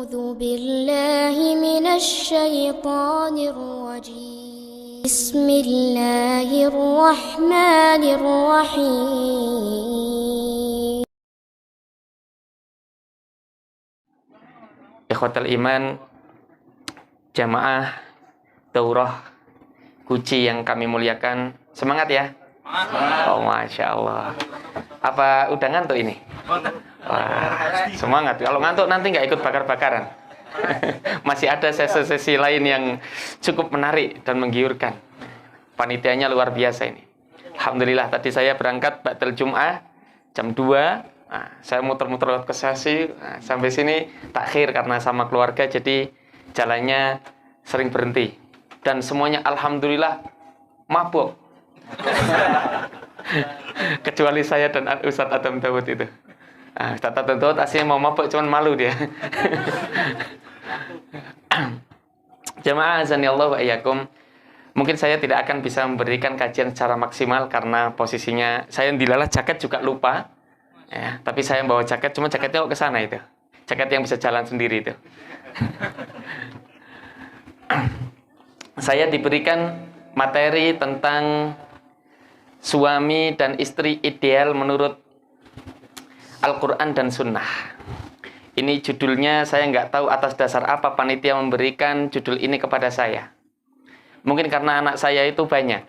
أعوذ بالله من الشيطان الرجيم بسم الله الرحمن الرحيم Ikhwatal iman, jamaah daurah Guci yang kami muliakan, semangat ya. Oh, Masya Allah. Apa udah ngantuk ini? Wah, semangat. Kalau ngantuk nanti nggak ikut bakar-bakaran. Masih ada sesi-sesi lain yang cukup menarik dan menggiurkan. Panitianya luar biasa ini. Alhamdulillah, tadi saya berangkat ba'dal Jum'ah jam 2. Nah, saya muter-muter lewat ke sesi. Nah, sampai sini takhir karena sama keluarga, jadi jalannya sering berhenti. Dan semuanya alhamdulillah mabuk. Kecuali saya dan Ustadz Adam Dawud itu. Nah, Ustadz Adam Dawud aslinya mau mabuk, cuman malu dia. Jamaah azanillahu wa iyyakum. Mungkin saya tidak akan bisa memberikan kajian secara maksimal karena posisinya saya dilalah jaket juga lupa. Ya, tapi saya bawa jaket, cuma jaketnya kok ke sana itu. Jaket yang bisa jalan sendiri itu. Saya diberikan materi tentang suami dan istri ideal menurut Al-Quran dan Sunnah. Ini judulnya, saya nggak tahu atas dasar apa panitia memberikan judul ini kepada saya. Mungkin karena anak saya itu banyak,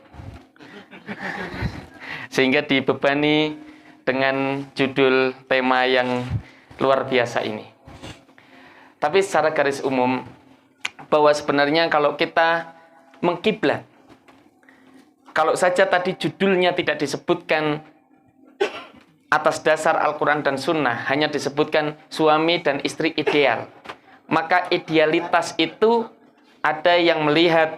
sehingga dibebani dengan judul tema yang luar biasa ini. Tapi secara garis umum, bahwa sebenarnya kalau kita mengkiblat, kalau saja tadi judulnya tidak disebutkan atas dasar Al-Quran dan Sunnah, hanya disebutkan suami dan istri ideal, maka idealitas itu ada yang melihat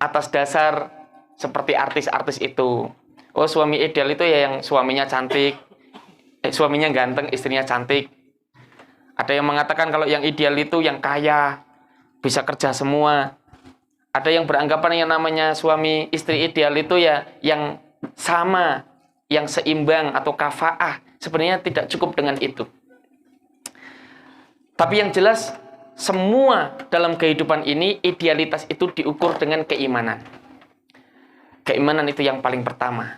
atas dasar seperti artis-artis itu. Oh, suami ideal itu ya yang suaminya cantik, suaminya ganteng, istrinya cantik. Ada yang mengatakan kalau yang ideal itu yang kaya, bisa kerja semua. Ada yang beranggapan yang namanya suami istri ideal itu ya yang sama, yang seimbang atau kafaah. Sebenarnya tidak cukup dengan itu. Tapi yang jelas, semua dalam kehidupan ini idealitas itu diukur dengan keimanan. Keimanan itu yang paling pertama.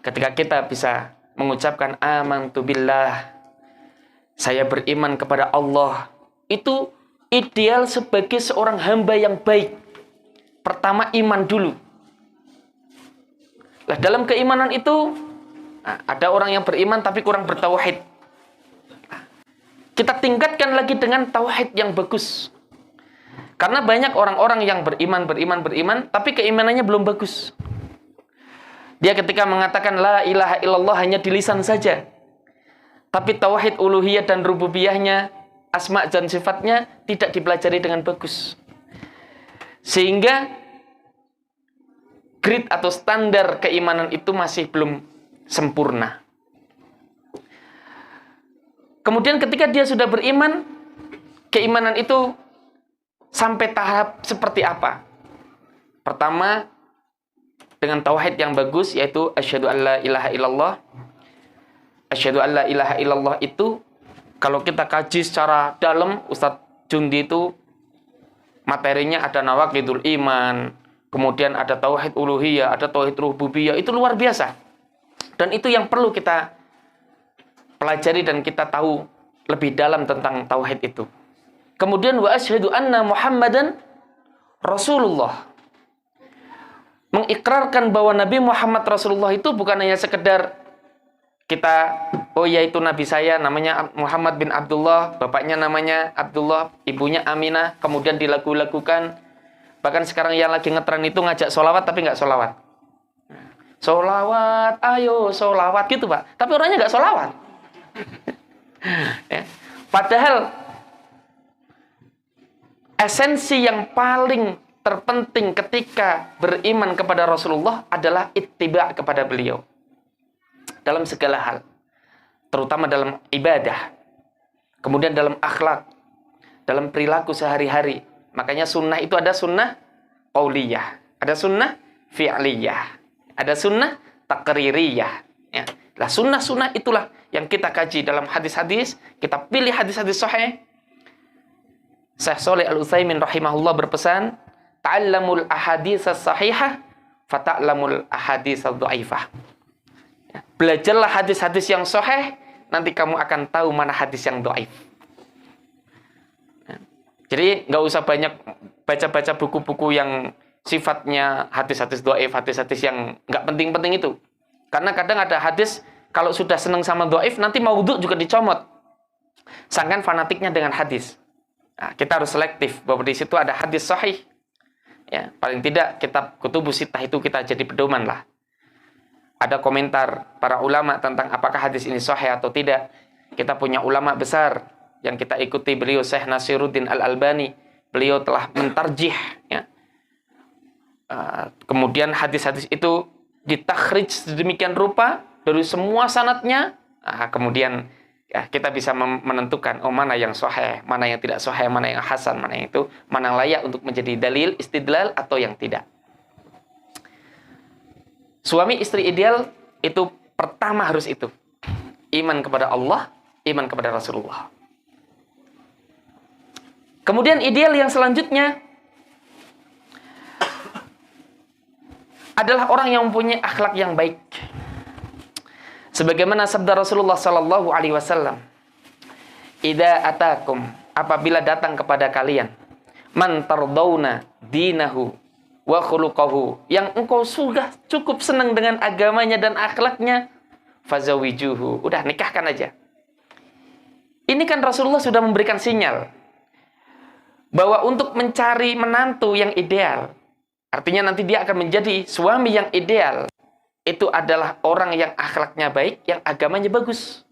Ketika kita bisa mengucapkan amantu billah, saya beriman kepada Allah, itu ideal sebagai seorang hamba yang baik. Pertama iman dulu. Nah, dalam keimanan itu ada orang yang beriman tapi kurang bertauhid. Kita tingkatkan lagi dengan tauhid yang bagus. Karena banyak orang-orang yang beriman, tapi keimanannya belum bagus. Dia ketika mengatakan la ilaha illallah hanya di lisan saja. Tapi tauhid uluhiyah dan rububiyahnya, asma dan sifatnya tidak dipelajari dengan bagus. Sehingga grade atau standar keimanan itu masih belum sempurna. Kemudian ketika dia sudah beriman, keimanan itu sampai tahap seperti apa? Pertama, dengan tauhid yang bagus, yaitu asyhadu alla ilaha illallah. Asyhadu alla ilaha illallah itu kalau kita kaji secara dalam, Ustadz Jundi itu materinya ada nawaqidul iman, kemudian ada tauhid uluhiyah, ada tauhid rububiyah, itu luar biasa. Dan itu yang perlu kita pelajari dan kita tahu lebih dalam tentang tauhid itu. Kemudian wa asyhadu anna Muhammadan Rasulullah. Mengikrarkan bahwa Nabi Muhammad Rasulullah itu bukan hanya sekedar kita, oh ya itu Nabi saya namanya Muhammad bin Abdullah, bapaknya namanya Abdullah, ibunya Aminah, kemudian dilagu-lagukan. Bahkan sekarang yang lagi ngetren itu ngajak sholawat tapi nggak sholawat. Sholawat, ayo sholawat gitu Pak. Tapi orangnya nggak sholawat. Ya. Padahal esensi yang paling terpenting ketika beriman kepada Rasulullah adalah ittiba' kepada beliau dalam segala hal, terutama dalam ibadah, kemudian dalam akhlak, dalam perilaku sehari-hari. Makanya sunnah itu ada sunnah qauliyah, ada sunnah fi'liyah, ada sunnah taqririyah. Ya. Lah sunnah-sunnah itulah yang kita kaji dalam hadis-hadis, kita pilih hadis-hadis sahih, Syekh Shalih Al-Utsaimin rahimahullah berpesan, ta'allamul ahadits as-sahihah fata'lamul ahadits ad-dhaifah. Belajarlah hadis-hadis yang sahih, nanti kamu akan tahu mana hadis yang dhaif. Jadi nggak usah banyak baca-baca buku-buku yang sifatnya hadis-hadis dhaif, hadis-hadis yang nggak penting-penting itu. Karena kadang ada hadis kalau sudah senang sama dhaif, nanti maudhu juga dicomot. Sangkan fanatiknya dengan hadis. Nah, kita harus selektif bahwa di situ ada hadis sahih. Ya, paling tidak kitab Kutubus Sittah itu kita jadi pedoman lah. Ada komentar para ulama tentang apakah hadis ini sahih atau tidak. Kita punya ulama besar yang kita ikuti, beliau Syekh Nasiruddin Al-Albani. Beliau telah mentarjih, ya. Kemudian hadis-hadis itu ditakhrij sedemikian rupa dari semua sanadnya. Kemudian ya, kita bisa menentukan mana yang sahih, mana yang tidak sahih, mana yang hasan, mana yang itu, mana yang layak untuk menjadi dalil istidlal atau yang tidak. Suami istri ideal itu pertama harus itu. Iman kepada Allah, iman kepada Rasulullah. Kemudian ideal yang selanjutnya adalah orang yang mempunyai akhlak yang baik. Sebagaimana sabda Rasulullah sallallahu alaihi wasallam, "Idza atakum," apabila datang kepada kalian, "man tardawna dinahu wa khuluquhu," yang engkau sudah cukup senang dengan agamanya dan akhlaknya, fazawijuhu, udah nikahkan aja. Ini kan Rasulullah sudah memberikan sinyal bahwa untuk mencari menantu yang ideal, artinya nanti dia akan menjadi suami yang ideal, itu adalah orang yang akhlaknya baik, yang agamanya bagus.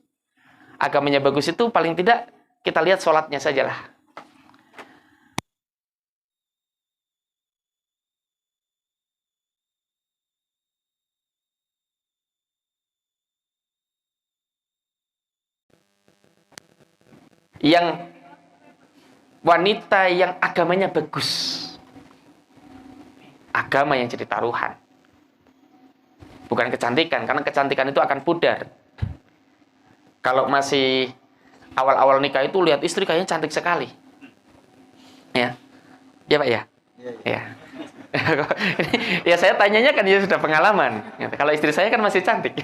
Agamanya bagus itu paling tidak kita lihat sholatnya sajalah. Yang wanita yang agamanya bagus, agama yang jadi taruhan, bukan kecantikan, karena kecantikan itu akan pudar. Kalau masih awal-awal nikah itu lihat istri kayaknya cantik sekali, ya Pak ya. Ya. Ya saya tanyanya kan dia sudah pengalaman. Kalau istri saya kan masih cantik.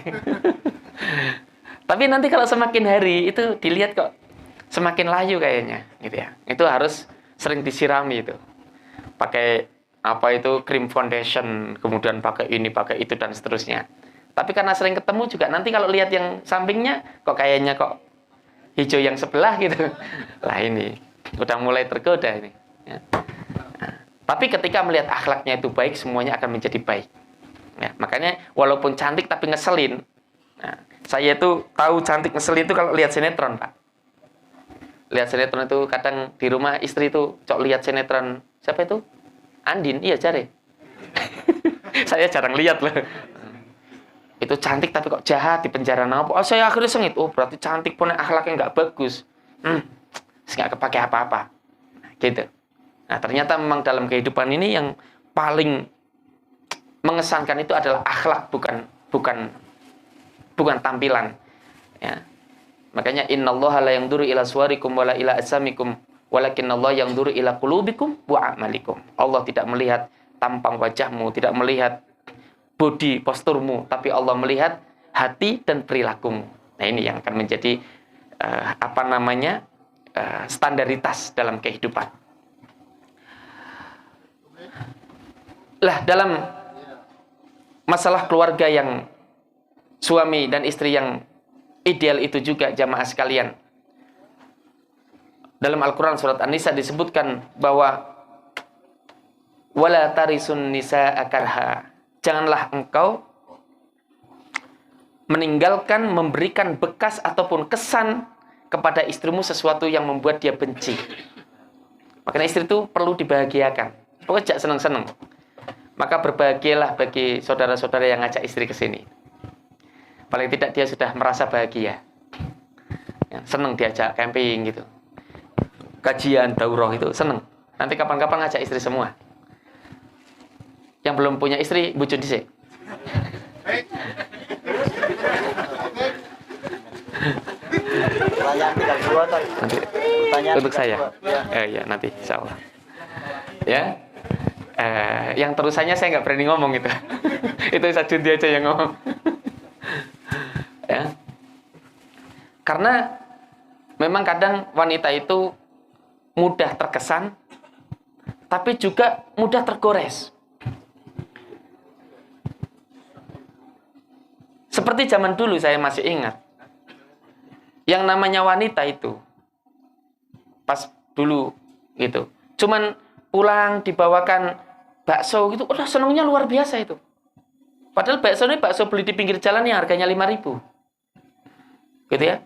Tapi nanti kalau semakin hari itu dilihat kok semakin layu kayaknya, gitu ya. Itu harus sering disirami itu. Pakai apa itu cream foundation, kemudian pakai ini, pakai itu dan seterusnya. Tapi karena sering ketemu juga nanti kalau lihat yang sampingnya kok kayaknya kok hijau yang sebelah gitu. Lah ini udah mulai tergoda ini. Ya. Nah, tapi ketika melihat akhlaknya itu baik, semuanya akan menjadi baik. Ya, makanya walaupun cantik tapi ngeselin. Nah, saya itu tahu cantik ngeselin itu kalau lihat sinetron, Pak. Lihat sinetron itu kadang di rumah istri itu cok lihat sinetron siapa itu? Andin, iya cari. Saya jarang lihat loh. Itu cantik tapi kok jahat di penjara apa? Oh, saya akhirnya sengit. Oh, berarti cantik pun akhlaknya nggak bagus. Nggak kepake apa-apa. Gitu. Nah, ternyata memang dalam kehidupan ini yang paling mengesankan itu adalah akhlak, bukan tampilan. Ya. Makanya innallaha la yanzuru ila suwarikum wala ila ajsamikum walakinnallaha yanzuru ila qulubikum wa a'malikum. Allah tidak melihat tampang wajahmu, tidak melihat body posturmu, tapi Allah melihat hati dan perilakumu. Nah, ini yang akan menjadi standaritas dalam kehidupan. Lah, dalam masalah keluarga yang suami dan istri yang ideal itu juga jamaah sekalian. Dalam Al-Quran surat An-Nisa disebutkan bahwa wala tarisun nisa'a karha. Janganlah engkau meninggalkan, memberikan bekas ataupun kesan kepada istrimu sesuatu yang membuat dia benci. Makanya istri itu perlu dibahagiakan. Pokoknya jangan senang-senang. Maka berbahagialah bagi saudara-saudara yang ngajak istri ke sini. Paling tidak dia sudah merasa bahagia. Ya, senang diajak camping gitu. Kajian, daurah itu senang. Nanti kapan-kapan ngajak istri semua. Yang belum punya istri, bujuk dhisik. Pertanyaan tinggal dua kan. Nanti Pertanyaan untuk saya. Ya nanti insya Allah. Ya. Yang terusannya saya nggak berani ngomong itu. Itu Sajudi aja yang ngomong. Ya. Karena memang kadang wanita itu mudah terkesan, tapi juga mudah tergores. Seperti zaman dulu saya masih ingat, yang namanya wanita itu, pas dulu gitu, cuman pulang dibawakan bakso gitu, udah senangnya luar biasa itu. Padahal bakso ini bakso beli di pinggir jalan yang harganya 5.000, gitu ya.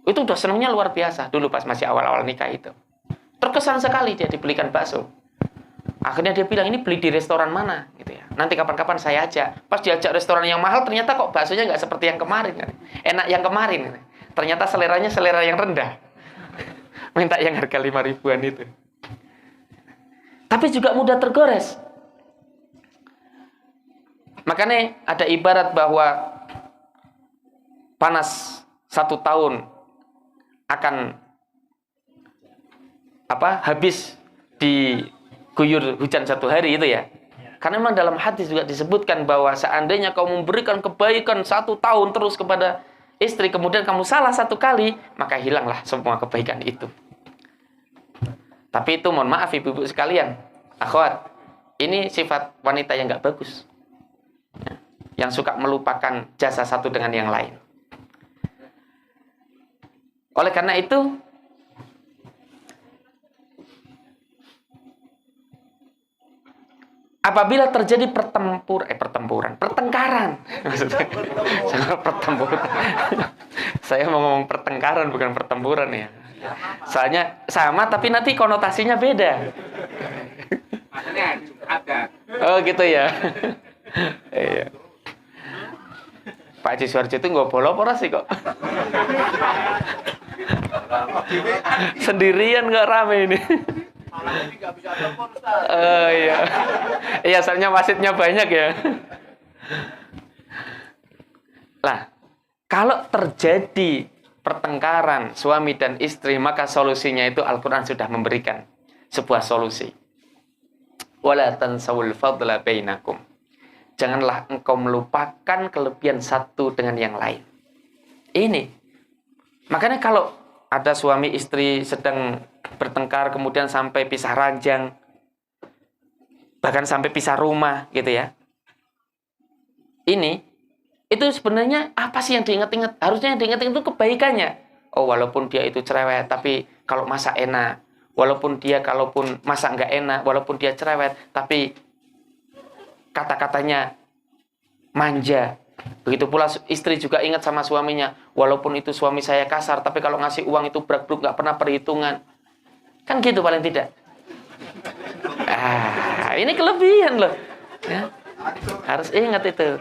Itu udah senangnya luar biasa dulu pas masih awal-awal nikah itu. Terkesan sekali dia dibelikan bakso. Akhirnya dia bilang, ini beli di restoran mana? Gitu ya. Nanti kapan-kapan saya ajak. Pas diajak restoran yang mahal, ternyata kok baksonya nggak seperti yang kemarin. Enak yang kemarin. Ternyata seleranya selera yang rendah. Minta yang harga 5.000-an itu. Tapi juga mudah tergores. Makanya ada ibarat bahwa panas 1 tahun akan habis di guyur hujan 1 hari itu ya. Karena memang dalam hadis juga disebutkan bahwa seandainya kau memberikan kebaikan 1 tahun terus kepada istri, kemudian kamu salah 1 kali, maka hilanglah semua kebaikan itu. Tapi itu mohon maaf ibu-ibu sekalian, akhwat, ini sifat wanita yang nggak bagus, yang suka melupakan jasa satu dengan yang lain. Oleh karena itu, apabila terjadi pertengkaran, maksudnya, pertempuran. Saya mau ngomong pertengkaran bukan pertempuran ya. Soalnya sama tapi nanti konotasinya beda. Oh gitu ya. Iya. Pak Haji Suharjo itu nggak bolong apa sih kok? Sendirian nggak rame ini. Iya. Iya, soalnya wasitnya banyak ya. Lah, kalau terjadi pertengkaran suami dan istri, maka solusinya itu Al-Quran sudah memberikan sebuah solusi. Wala tansawul fadla bainakum. Janganlah engkau melupakan kelebihan satu dengan yang lain. Ini. Makanya kalau ada suami istri sedang bertengkar, kemudian sampai pisah ranjang, bahkan sampai pisah rumah, gitu ya. Ini, itu sebenarnya apa sih yang diingat-ingat? Harusnya yang diingat-ingat itu kebaikannya. Oh, walaupun dia itu cerewet, tapi kalau masak enak. Walaupun dia kalaupun masak nggak enak, walaupun dia cerewet, tapi kata-katanya manja. Begitu pula istri juga ingat sama suaminya. Walaupun itu suami saya kasar, tapi kalau ngasih uang itu brak-bruk, nggak pernah perhitungan. Kan gitu paling tidak. Ini kelebihan loh. Ya. Harus ingat itu.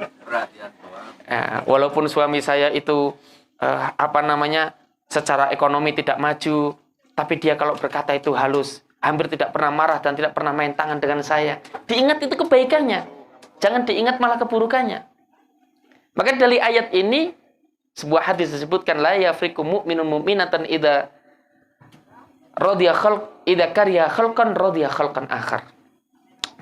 Walaupun suami saya itu secara ekonomi tidak maju, tapi dia kalau berkata itu halus, hampir tidak pernah marah dan tidak pernah main tangan dengan saya. Diingat itu kebaikannya. Jangan diingat malah keburukannya. Maka dari ayat ini sebuah hadis disebutkan, la yafriqu mu'minun mu'minatan idza kariha khalqan radiya khalqan akhar.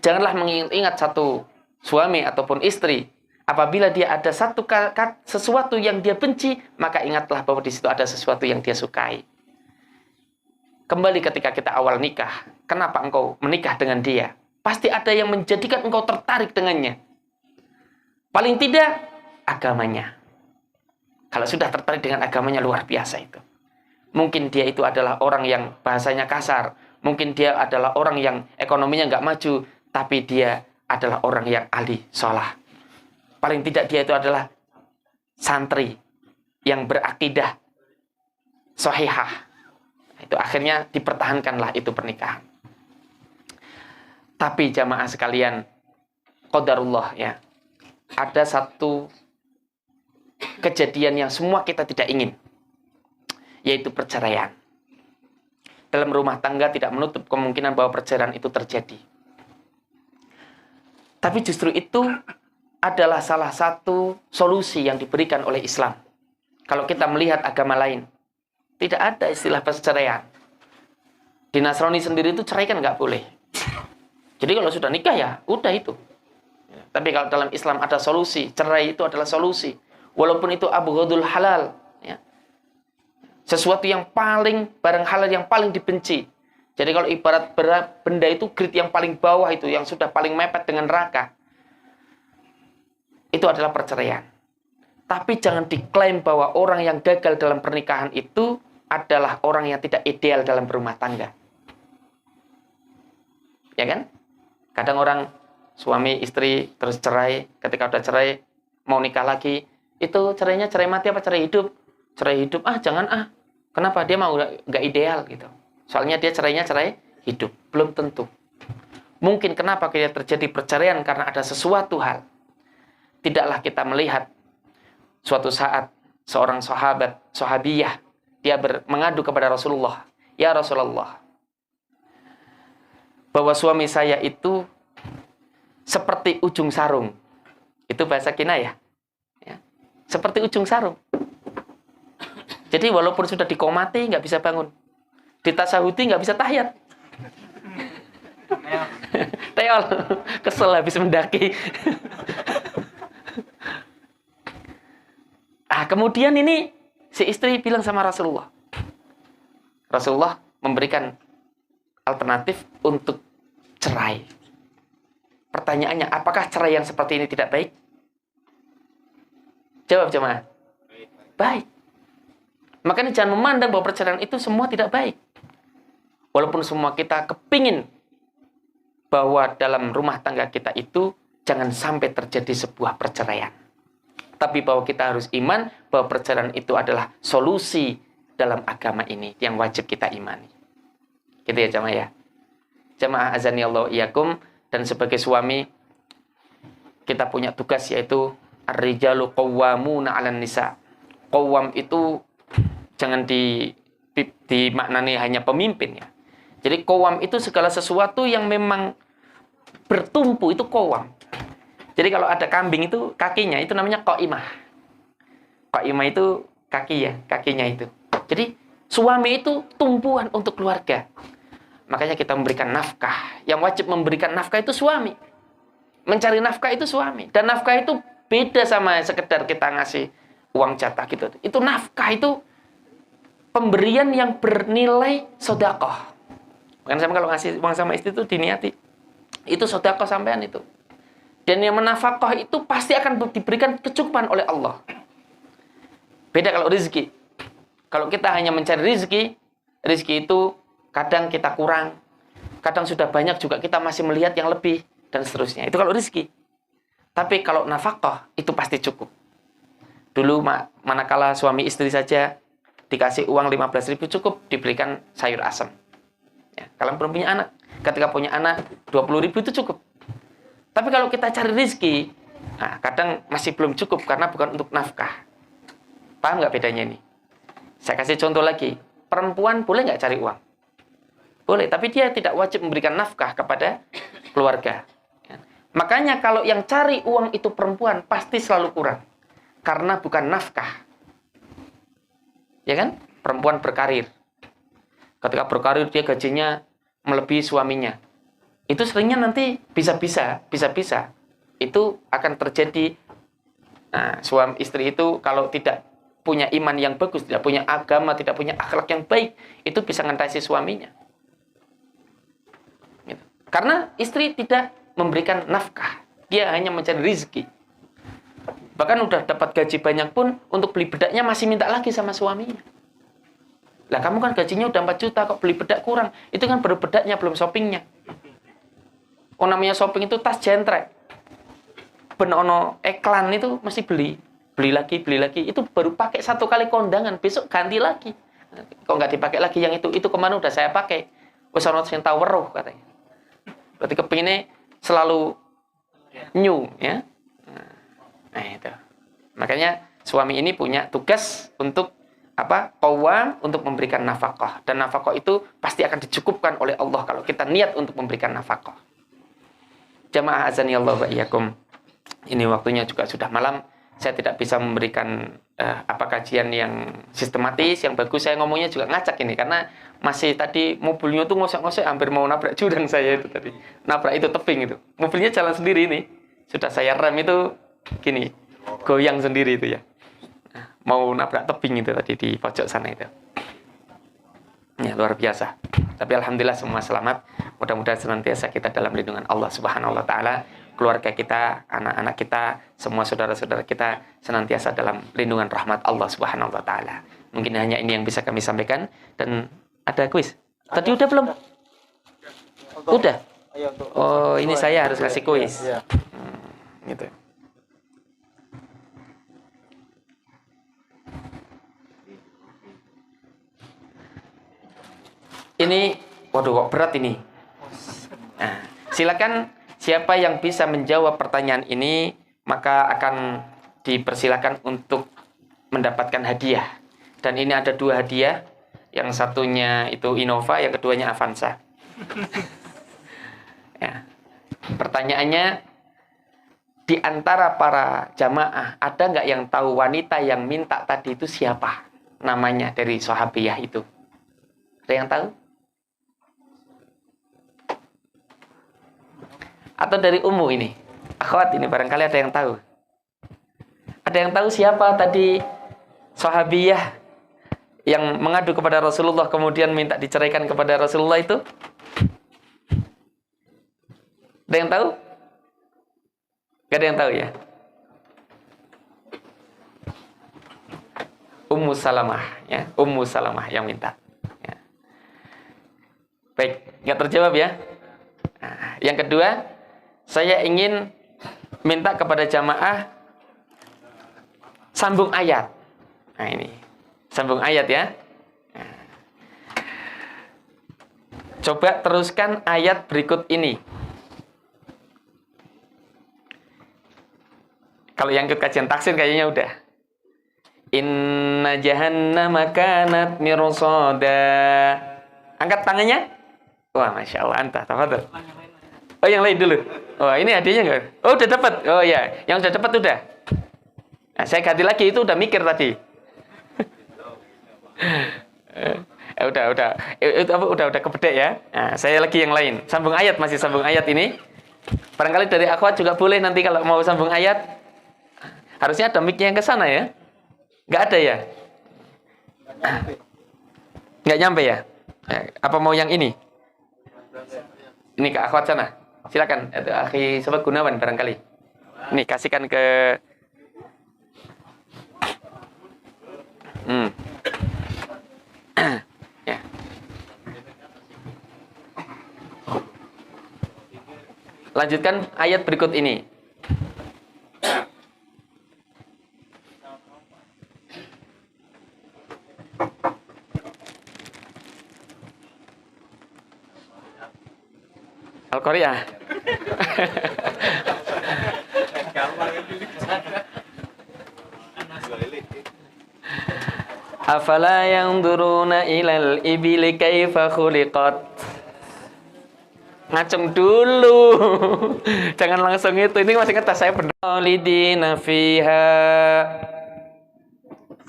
Janganlah mengingat satu suami ataupun istri apabila dia ada sesuatu yang dia benci, maka ingatlah bahwa di situ ada sesuatu yang dia sukai. Kembali ketika kita awal nikah, kenapa engkau menikah dengan dia? Pasti ada yang menjadikan engkau tertarik dengannya. Paling tidak agamanya. Kalau sudah tertarik dengan agamanya, luar biasa itu. Mungkin dia itu adalah orang yang bahasanya kasar. Mungkin dia adalah orang yang ekonominya nggak maju. Tapi dia adalah orang yang ahli sholat. Paling tidak dia itu adalah santri yang berakidah sahihah. Itu akhirnya dipertahankanlah itu pernikahan. Tapi jamaah sekalian, qadarullah ya. Ada satu kejadian yang semua kita tidak ingin, yaitu perceraian. Dalam rumah tangga tidak menutup kemungkinan bahwa perceraian itu terjadi. Tapi justru itu adalah salah satu solusi yang diberikan oleh Islam. Kalau kita melihat agama lain, Tidak ada istilah perceraian. Di Nasrani sendiri itu cerai kan nggak boleh. Jadi kalau sudah nikah ya udah itu. Tapi kalau dalam Islam ada solusi. Cerai itu adalah solusi. Walaupun itu abghadul halal. Ya. Sesuatu yang paling, barang halal yang paling dibenci. Jadi kalau ibarat benda itu grade yang paling bawah itu, yang sudah paling mepet dengan neraka, itu adalah perceraian. Tapi jangan diklaim bahwa orang yang gagal dalam pernikahan itu adalah orang yang tidak ideal dalam berumah tangga. Ya kan? Kadang orang suami istri terus cerai, ketika udah cerai mau nikah lagi, itu cerainya cerai mati apa cerai hidup? Cerai hidup, jangan Kenapa? Dia mau nggak ideal gitu. Soalnya dia cerainya cerai hidup. Belum tentu. Mungkin kenapa kita terjadi perceraian karena ada sesuatu hal. Tidaklah kita melihat suatu saat seorang sahabiyah, dia mengadu kepada Rasulullah. Ya Rasulullah, bahwa suami saya itu seperti ujung sarung. Itu bahasa kinayah. Ya. Seperti ujung sarung. Jadi walaupun sudah dikomati, nggak bisa bangun. Ditasahudi, nggak bisa tahiyat. Teol. Kesel habis mendaki. Kemudian ini si istri bilang sama Rasulullah. Rasulullah memberikan alternatif untuk cerai. Pertanyaannya, apakah cerai yang seperti ini tidak baik? Jawab jemaah. Baik. Makanya jangan memandang bahwa perceraian itu semua tidak baik. Walaupun semua kita kepingin bahwa dalam rumah tangga kita itu jangan sampai terjadi sebuah perceraian. Tapi bahwa kita harus iman bahwa perceraian itu adalah solusi dalam agama ini yang wajib kita imani. Gitu ya jemaah ya. Jemaah azanillahu iyyakum, dan sebagai suami kita punya tugas yaitu ar-rijalu qawwamuna 'alan nisa. Qawwam itu jangan dimaknani hanya pemimpin ya. Jadi qawwam itu segala sesuatu yang memang bertumpu, itu qawwam. Jadi kalau ada kambing itu kakinya itu namanya qaimah. Qaimah itu kaki ya, kakinya itu. Jadi suami itu tumpuan untuk keluarga. Makanya kita memberikan nafkah. Yang wajib memberikan nafkah itu suami. Mencari nafkah itu suami. Dan nafkah itu beda sama sekedar kita ngasih uang jatah gitu. Itu nafkah, itu pemberian yang bernilai sedekah. Bukan sama kalau ngasih uang sama istri itu diniati. Itu sedekah sampean itu. Dan yang menafkah itu pasti akan diberikan kecukupan oleh Allah. Beda kalau rezeki. Kalau kita hanya mencari rezeki itu kadang kita kurang, kadang sudah banyak juga kita masih melihat yang lebih, dan seterusnya. Itu kalau rezeki. Tapi kalau nafkah itu pasti cukup. Dulu manakala suami istri saja dikasih uang 15.000 cukup diberikan sayur asam. Ya, kalau belum punya anak, ketika punya anak 20.000 itu cukup. Tapi kalau kita cari rezeki, kadang masih belum cukup karena bukan untuk nafkah. Paham nggak bedanya ini? Saya kasih contoh lagi. Perempuan boleh nggak cari uang? Boleh, tapi dia tidak wajib memberikan nafkah kepada keluarga. Ya. Makanya kalau yang cari uang itu perempuan pasti selalu kurang. Karena bukan nafkah. Ya kan? Perempuan berkarir. Ketika berkarir dia gajinya melebihi suaminya. Itu seringnya nanti bisa-bisa itu akan terjadi. Suami istri itu kalau tidak punya iman yang bagus, tidak punya agama, tidak punya akhlak yang baik, itu bisa ngantasi suaminya. Gitu. Karena istri tidak memberikan nafkah, dia hanya mencari rezeki. Bahkan udah dapat gaji banyak pun untuk beli bedaknya masih minta lagi sama suaminya. Lah kamu kan gajinya udah 4 juta kok beli bedak kurang. Itu kan baru bedaknya, belum shoppingnya. Namanya shopping itu tas jentrek. Benono iklan itu masih beli lagi. Itu baru pakai 1 kali kondangan, besok ganti lagi. Kok nggak dipakai lagi yang itu kemana udah saya pakai. Wes ono sing tau weruh katanya. Berarti kepinginnya selalu new ya. Nah itu. Makanya suami ini punya tugas untuk qawwam, untuk memberikan nafkah. Dan nafkah itu pasti akan dicukupkan oleh Allah kalau kita niat untuk memberikan nafkah. Jamaah azanillahu wa iyyakum. Ini waktunya juga sudah malam. saya tidak bisa memberikan kajian yang sistematis, yang bagus. Saya ngomongnya juga ngacak ini karena masih tadi mobilnya tuh ngosek-ngosek hampir mau nabrak jurang saya itu tadi. Nabrak itu tebing itu. Mobilnya jalan sendiri ini. Sudah saya rem itu gini, goyang sendiri itu ya. Mau nabrak tebing itu tadi di pojok sana itu. Ya, luar biasa. Tapi alhamdulillah semua selamat. Mudah-mudahan senantiasa kita dalam lindungan Allah Subhanahu wa taala. Keluarga kita, anak-anak kita, semua saudara-saudara kita senantiasa dalam lindungan rahmat Allah Subhanahu wa taala. Mungkin hanya ini yang bisa kami sampaikan. Dan ada kuis. Tadi udah belum? Udah. Oh, ini saya harus kasih kuis. Gitu. Ini, waduh kok berat ini. Nah, silakan siapa yang bisa menjawab pertanyaan ini, maka akan dipersilakan untuk mendapatkan hadiah. Dan ini ada 2 hadiah. Yang satunya itu Innova, yang keduanya Avanza. Ya. Pertanyaannya, di antara para jamaah, ada nggak yang tahu wanita yang minta tadi itu siapa? Namanya dari sahabiyah itu. Ada yang tahu? Atau dari Ummu ini? Akhwat ini barangkali ada yang tahu. Ada yang tahu siapa tadi sahabiyah yang mengadu kepada Rasulullah kemudian minta diceraikan kepada Rasulullah itu? Ada yang tahu? Gak ada yang tahu ya? Ummu Salamah ya, Ummu Salamah yang minta. Ya. Baik, nggak terjawab ya? Nah, yang kedua, saya ingin minta kepada jamaah sambung ayat. Nah ini, sambung ayat ya. Nah. Coba teruskan ayat berikut ini. Kalau yang ikut kajian tafsir kayaknya udah. Inna jahannama kanat mirsada. Angkat tangannya. Wah, Masya Allah, anta, tafadhol. Oh, yang lain dulu. Oh, ini hadiahnya enggak? Oh, udah dapat. Oh ya, yang udah dapat udah. Nah, saya ganti lagi, itu udah mikir tadi. Udah kebedek ya. Nah, saya lagi yang lain. Sambung ayat, masih sambung ayat ini. Barangkali dari akhwat juga boleh nanti kalau mau sambung ayat. Harusnya ada mic-nya yang ke sana ya. Nggak ada ya? Nggak nyampe ya? Apa mau yang ini? Ini ke akhwat sana. Silakan. Itu akhi Sobat Gunawan barangkali. Ini kasihkan ke ya. Lanjutkan ayat berikut ini. Al-Qari'ah. Afala yanzuruna ilal ibili kaifa khuliqat. Ngacung dulu. Jangan langsung itu. Ini masih ngetes saya benar. Khalidina fiha.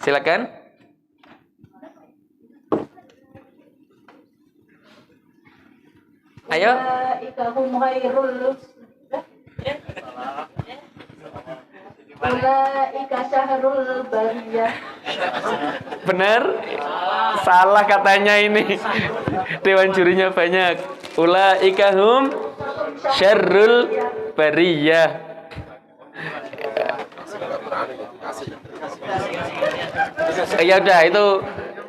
Silakan. Ayo. Ulaika syahrul bariyah. Benar? Salah katanya ini. Dewan jurinya banyak. Ulaika hum syarrul bariyah. Ya udah, itu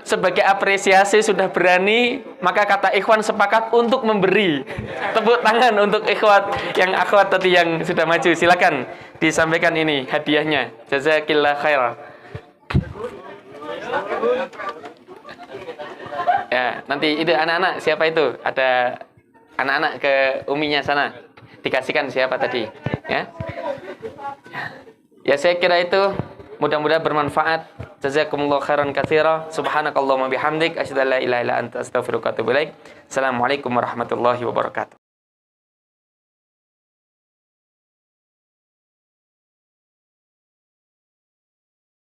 sebagai apresiasi sudah berani, maka kata ikhwan sepakat untuk memberi. Tepuk tangan untuk ikhwat yang akhwat tadi yang sudah maju. Silakan disampaikan ini hadiahnya. Jazakillah khair. Ya, nanti itu anak-anak siapa itu? Ada anak-anak ke uminya sana. Dikasihkan siapa tadi, ya? Ya, saya kira itu mudah-mudahan bermanfaat. Jazakumullahu khairan katsira. Subhanakallahumma bihamdik asyhadu an la ilaha illa anta astaghfiruka wa atubu ilaik. Assalamualaikum warahmatullahi wabarakatuh.